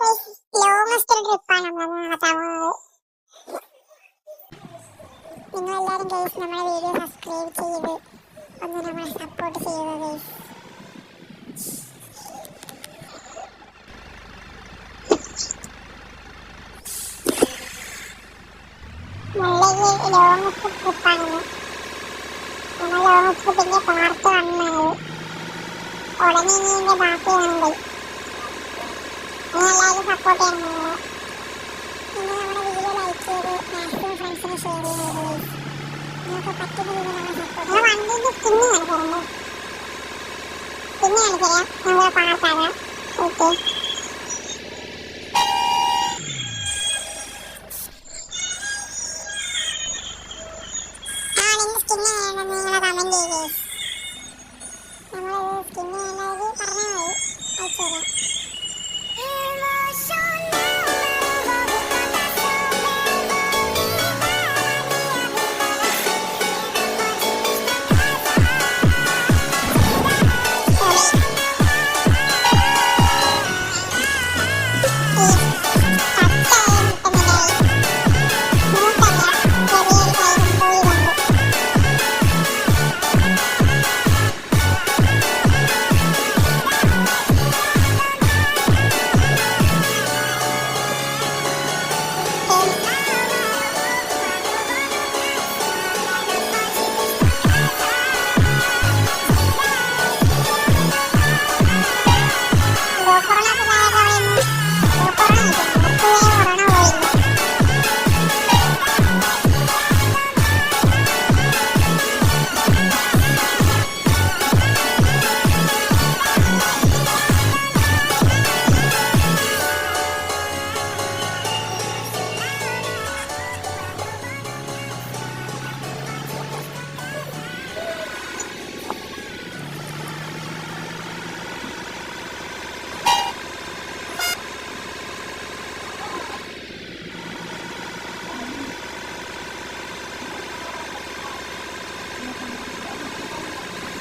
Longest ട്രിപ്പാണ് നമ്മൾ നടത്താൻ പോകുന്നത്. നിങ്ങളെല്ലാവരും ഗൈസ് നമ്മുടെ വീഡിയോ സബ്സ്ക്രൈബ് ചെയ്ത് ഒന്ന് നമ്മളെ സപ്പോർട്ട് ചെയ്യുക ഗൈസ്. നല്ല ലോങ്ങസ്റ്റ് ട്രിപ്പാണ്. നമ്മൾ ലോങ്ങസ്റ്റ് ട്രിപ്പിന്റെ പാർട്ട് 1 ആണ്. ഉടനെ ഇനി ഇതിന്റെ ബാക്കിയാണുണ്ട്. നിങ്ങളെല്ലാവരും സപ്പോർട്ട് ചെയ്യണം. നിങ്ങൾ നമ്മുടെ വീഡിയോ ലൈക്ക് ചെയ്ത് മാക്സിമം ഫ്രണ്ട്സിനെ ഷെയർ ചെയ്യുന്നത്. നിങ്ങൾക്ക് പറ്റുന്ന രീതിയിൽ നമ്മൾ സപ്പോർട്ട് ചെയ്യണം. വണ്ടീൻ്റെ സ്കിന്ന് കാണിക്കാറുണ്ട്. സ്കിന്ന് കാണിച്ചുതരാം. നമ്മൾ പാർട്ടാകാം. ഓക്കെ,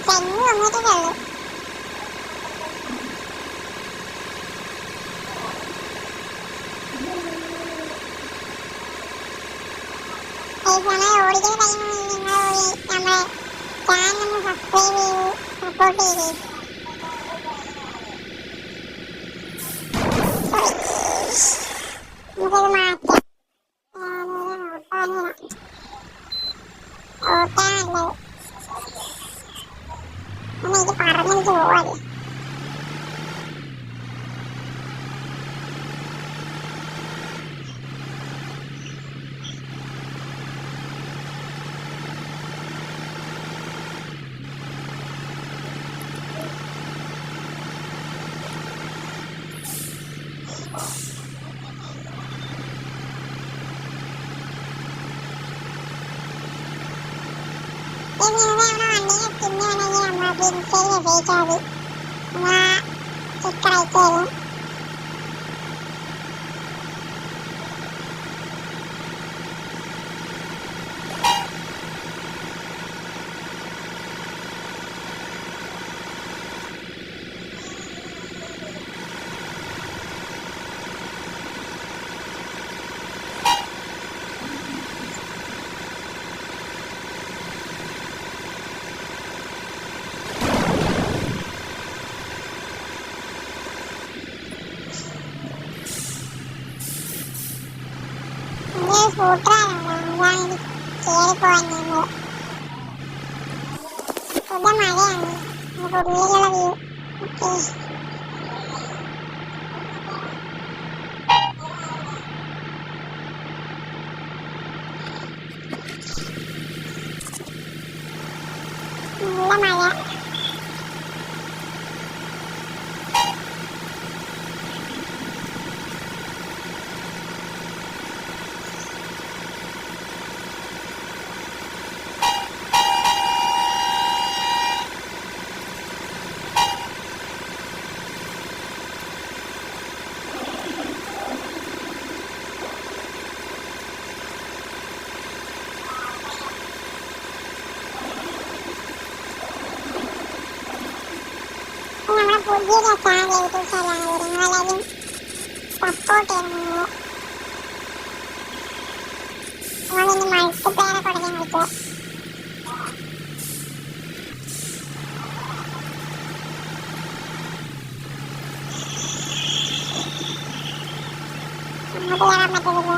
തെങ്ങ് വന്നിട്ടേ ഉള്ളൂ. നമ്മൾ ഓടിക്കുന്ന ടൈമിൽ നിങ്ങൾ നമ്മുടെ ചാനൽ ഒന്ന് സബ്സ്ക്രൈബ് ചെയ്ത് സപ്പോർട്ട് ചെയ്ത്. നമുക്കത് മാറ്റാം. ഓട്ടാണല്ലോ ഇത് പറഞ്ഞെനിക്ക് പോവല്ലേ. ഇൻസ്റ്റയിൽ മെസ്സേജ് അയച്ചാൽ മതി. നമ്മൾ സ്റ്റിക്കർ അയച്ചു തരും. സ്കൂട്ടറാണല്ലോ, അതാണ് കയറിപ്പോവാൻ ഞങ്ങൾ. സുഖ മഴയാണ്. നമുക്ക് ഉള്ളിലുള്ള വ്യൂ. ഓക്കെ, നല്ല മഴ. നമ്മുടെ പുതിയൊരു ചാനൽ യൂട്യൂബ് ചാനലാണ്. നിങ്ങളെല്ലാവരും സപ്പോർട്ട് ചെയ്യുന്നു. നമ്മളിനി മൾട്ടിപ്ലെയറെ തുടങ്ങി കളിക്കുക. അങ്ങോട്ട് കയറാൻ പറ്റത്തില്ല,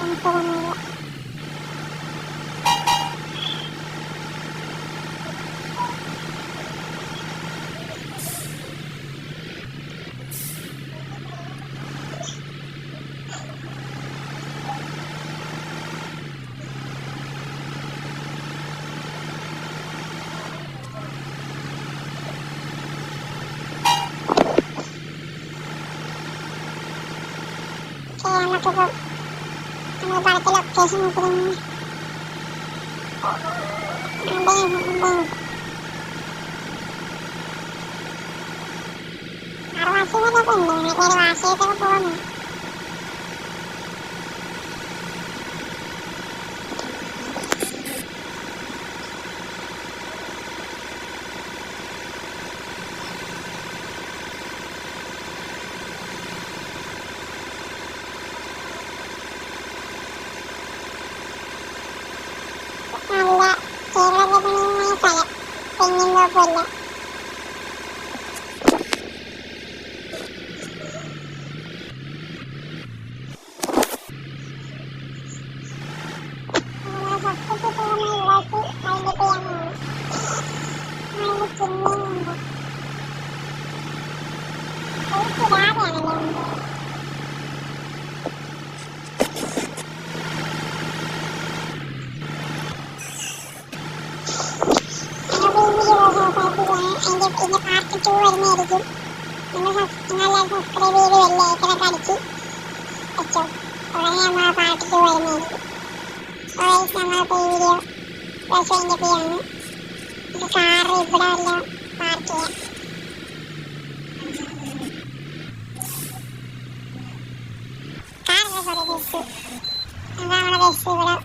നമുക്ക് തോന്നുന്നില്ല. നമുക്കിപ്പോൾ നമ്മൾ പടത്തെ ലൊക്കേഷൻ നോക്കുന്നത് ആറുവാസികളൊക്കെ ഉണ്ട്. മറ്റേ വാസിയൊക്കെ പോകുന്നു. നല്ല കേരളരമണീയമായ സ്ഥലം, തെങ്ങിൻ തോപ്പില്ല. സബ്സ്ക്രൈബ് ചെയ്യുന്ന ഇവിടേക്ക് അതിൻ്റെ ചെയ്യാനാണ് അതിൻ്റെ ചിഹ്നമുണ്ട്. ഒരു കിടാവയാണല്ലോ ഉണ്ട്. അതിൻ്റെ പാർട്ട് 2 വരുന്നതായിരിക്കും. നിങ്ങളെല്ലാവരും സബ്സ്ക്രൈബ് ചെയ്ത് ലൈക്കൊക്കെ അടിച്ച് വെച്ചോ. ഉടനെ നമ്മൾ പാർട്ട് 2 വരുന്നതായിരിക്കും. നമ്മളിപ്പോൾ ഈ വീഡിയോ വൈൻഡ് അപ്പ് ചെയ്യാണ്. ഇത് കാറ് ഇവിടെ എല്ലാം പാർക്ക് ചെയ്യാം. കാറല്ല, സോറി, ബസ്. അതാണ് നമ്മുടെ ബസ് ഇവിടെ